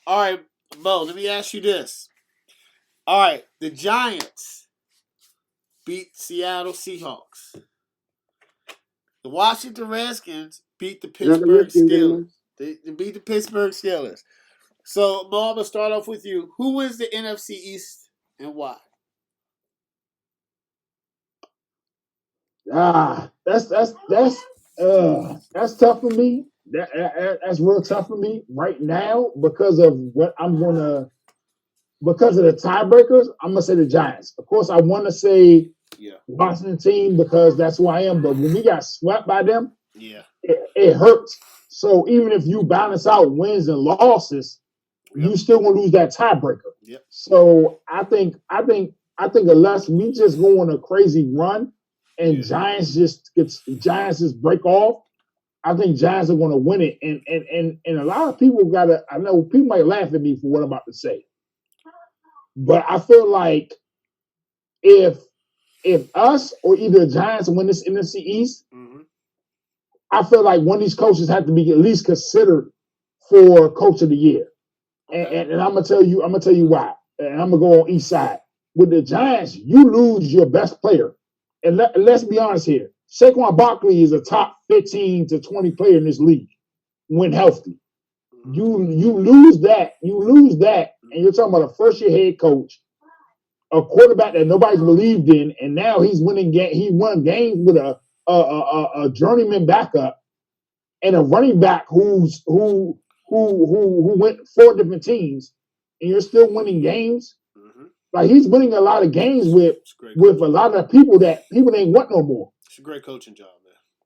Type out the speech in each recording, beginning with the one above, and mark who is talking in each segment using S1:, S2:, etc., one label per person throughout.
S1: All right, Bo. Let me ask you this. All right, the Giants beat Seattle Seahawks. The Washington Redskins beat the
S2: Another
S1: Pittsburgh
S2: Redskin
S1: Steelers.
S2: game.
S1: They beat the Pittsburgh Steelers. So, Mo, I'm gonna start off with you. Who wins the NFC East and why?
S2: That's tough for me. That's real tough for me right now because of what I'm gonna because of the tiebreakers. I'm gonna say the Giants. Of course, I want to say
S1: Yeah,
S2: Washington team because that's who I am. But when we got swept by them,
S1: yeah,
S2: it hurts. So even if you balance out wins and losses,
S1: yep,
S2: you still gonna lose that tiebreaker.
S1: yep,
S2: So I think unless we just go on a crazy run and
S1: yeah.
S2: Giants just break off, I think Giants are gonna win it. And a lot of people gotta I know people might laugh at me for what I'm about to say, but I feel like if if us or either the Giants win this NFC East,
S1: Mm-hmm.
S2: I feel like one of these coaches have to be at least considered for Coach of the Year. And,
S1: Okay.
S2: and, and I'm gonna tell you why. And I'm gonna go on each side. With the Giants, you lose your best player. And let's be honest here. Saquon Barkley is a top 15 to 20 player in this league when healthy.
S1: Mm-hmm.
S2: You lose that, and you're talking about a first year head coach, a quarterback that nobody's believed in, and now he's winning. He won games with a journeyman backup and a running back who went four different teams, and you're still winning games.
S1: Mm-hmm.
S2: Like he's winning a lot of games with
S1: It's a great
S2: with a
S1: coaching.
S2: lot of people that people ain't want no more.
S1: It's a great coaching job,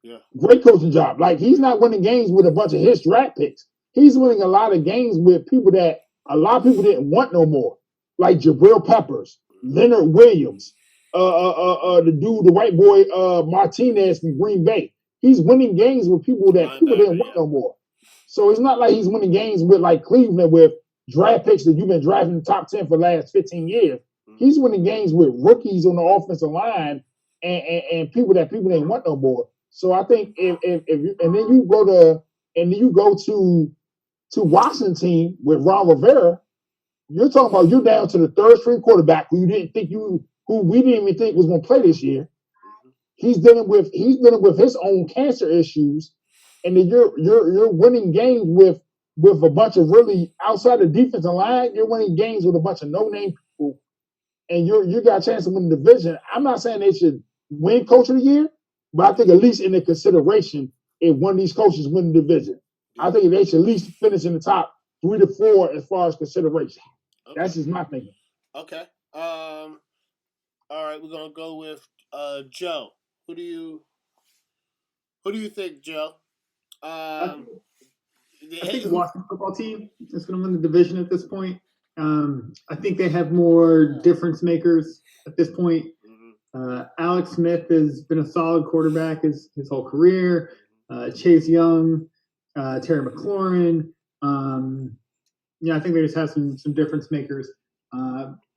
S1: man.
S2: Great coaching job. Like he's
S1: Yeah,
S2: not winning games with a bunch of his draft picks. He's winning a lot of games with people that a lot of people didn't want no more, like Jabril Peppers, Leonard Williams, the dude, the white boy Martinez from Green Bay. He's winning games with people
S1: yeah.
S2: that people
S1: Linebacker,
S2: didn't want
S1: yeah.
S2: no more. So it's not like he's winning games with like Cleveland with draft picks that you've been drafting in the top 10 for the last 15 years.
S1: Mm-hmm.
S2: He's winning games with rookies on the offensive line and people that people didn't want no more. So I think if you, and then you go to Washington team with Ron Rivera, you're talking about you're down to the third string quarterback who we didn't even think was going to play this year.
S1: Mm-hmm.
S2: He's dealing with his own cancer issues, and then you're winning games with a bunch of really outside the defensive line. You're winning games with a bunch of no name people, and you got a chance to win the division. I'm not saying they should win Coach of the Year, but I think at least in the consideration, if one of these coaches win the division, I
S1: Yeah.
S2: think they should at least finish in the top 3 to 4 as far as consideration.
S1: Okay.
S2: That's just my thinking.
S1: Okay. All right. We're gonna go with Joe. Who do you Who do you think, Joe?
S3: I think,
S1: Um.
S3: I think
S1: Who?
S3: Washington football team is going to win the division at this point. I think they have more difference makers at this point.
S1: Mm-hmm.
S3: Alex Smith has been a solid quarterback his whole career. Chase Young, Terry McLaurin. Yeah, I think they just have some difference makers.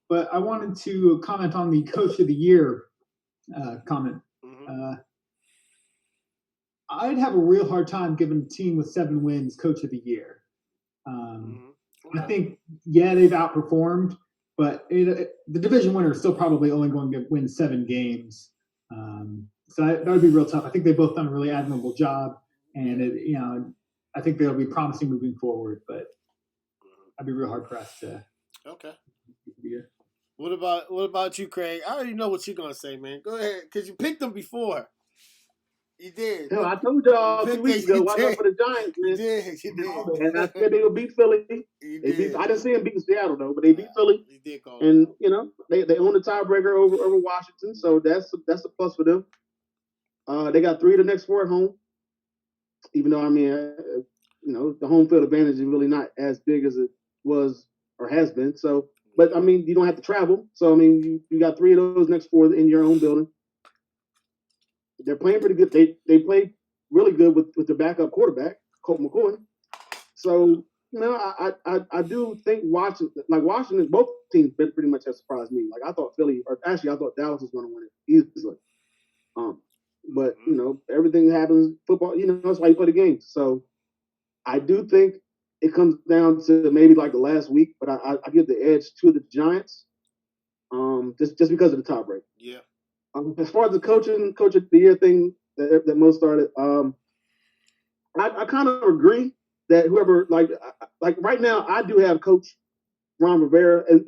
S3: But I wanted to comment on the Coach of the Year comment.
S1: Mm-hmm.
S3: I'd have a real hard time giving a team with 7 wins Coach of the Year.
S1: Mm-hmm.
S3: I
S1: Okay.
S3: think, yeah, they've outperformed, but the division winner is still probably only going to win 7 games. So that would be real tough. I think they've both done a really admirable job, and I think they'll be promising moving forward. But I'd be real hard pressed to.
S1: Okay.
S3: Yeah.
S1: What about you, Craig? I already know what you're gonna say, man. Go ahead, because you picked them before. You did.
S2: Hell, I told
S1: You
S2: y'all two
S1: picked
S2: weeks
S1: it.
S2: ago,
S1: You
S2: watch out
S1: did.
S2: for the Giants,
S1: You
S2: man.
S1: did. You
S2: And I
S1: did.
S2: said they will beat Philly.
S1: You
S2: They beat.
S1: did.
S2: I didn't see them beating Seattle though, but they beat Philly,
S1: You did call it
S2: and
S1: out.
S2: they own the tiebreaker over Washington, so that's a plus for them. They got 3 of the next 4 at home, even though the home field advantage is really not as big as it was or has been. So, but I mean, you don't have to travel. So I mean, you got 3 of those next 4 in your own building. They're playing pretty good. They play really good with the backup quarterback, Colt McCoy. So I do think Washington, both teams pretty much have surprised me. Like I thought Philly, or actually I thought Dallas was going to win it easily. Um, but
S1: Mm-hmm.
S2: everything happens. Football, that's why you play the game. So I do think it comes down to maybe like the last week, but I give the edge to the Giants, just because of the tiebreak.
S1: Yeah.
S2: As far as the coach of the year thing that Mo started, I kind of agree that whoever like right now I do have Coach Ron Rivera as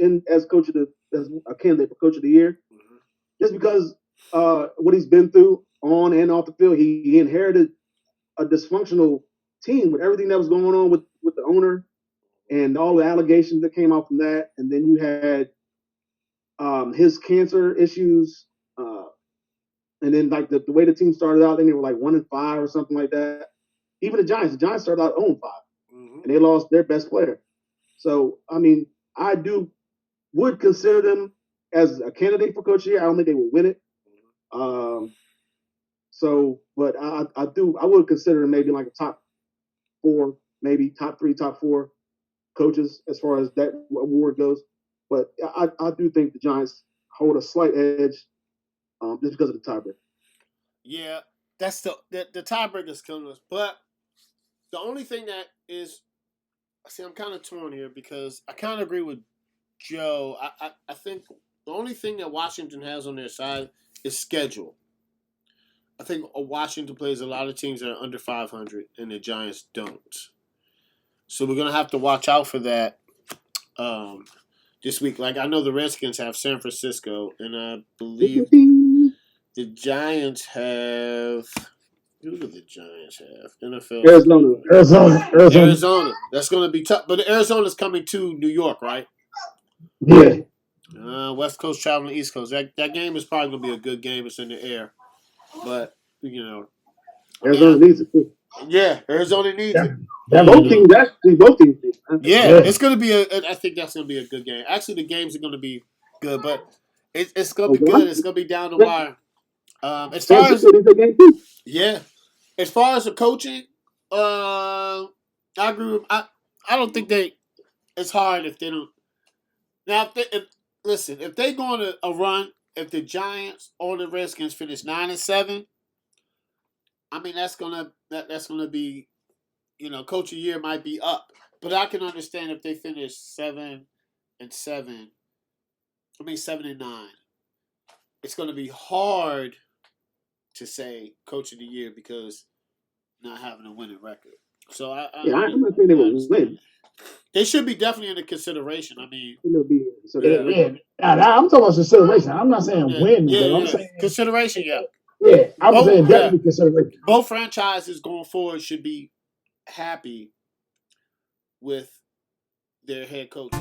S2: as a candidate for Coach of the Year, just because what he's been through on and off the field. He inherited a dysfunctional team with everything that was going on with the owner and all the allegations that came out from that, and then you had his cancer issues, and then like the way the team started out, I think they were like 1-5 or something like that. Even the Giants started out 0-5, and they lost their best player. So I mean, I would consider them as a candidate for coach of the year. I don't think they would win it. But I would consider them maybe like a top 4, maybe top 3, top 4 coaches as far as that award goes. But I do think the Giants hold a slight edge just because of the tiebreaker.
S1: Yeah, that's the tiebreaker's killing us. But the only thing that is, I'm kind of torn here because I kind of agree with Joe. I think the only thing that Washington has on their side is schedule. I think Washington plays a lot of teams that are under 500, and the Giants don't. So we're gonna have to watch out for that this week. Like I know the Redskins have San Francisco, and I believe the Giants have. Who do the Giants have? NFL.
S2: Arizona.
S1: That's gonna be tough. But Arizona's coming to New York, right?
S2: Yeah.
S1: West Coast traveling East Coast. That game is probably gonna be a good game. It's in the air, but
S2: Arizona needs it too.
S1: Yeah, Arizona needs it.
S2: Both teams need it.
S1: Yeah, it's gonna be I think that's gonna be a good game. Actually, the games are gonna be good, but it's gonna be good. It's gonna be down the wire. As far as the coaching, I agree with. I don't think it's hard if they don't. Now, if they go on a run, if the Giants or the Redskins finish 9-7, I mean that's gonna be, coach of the year might be up, but I can understand if they finish 7-7. 7-9. It's gonna be hard to say coach of the year because not having a winning record. So I'm
S2: not saying they will win.
S1: They should be definitely in the consideration. I mean,
S4: I'm talking about consideration. I'm not saying win, but I'm saying
S1: consideration. Yeah,
S4: I'm saying definitely consideration.
S1: Both franchises going forward should be happy with their head coach.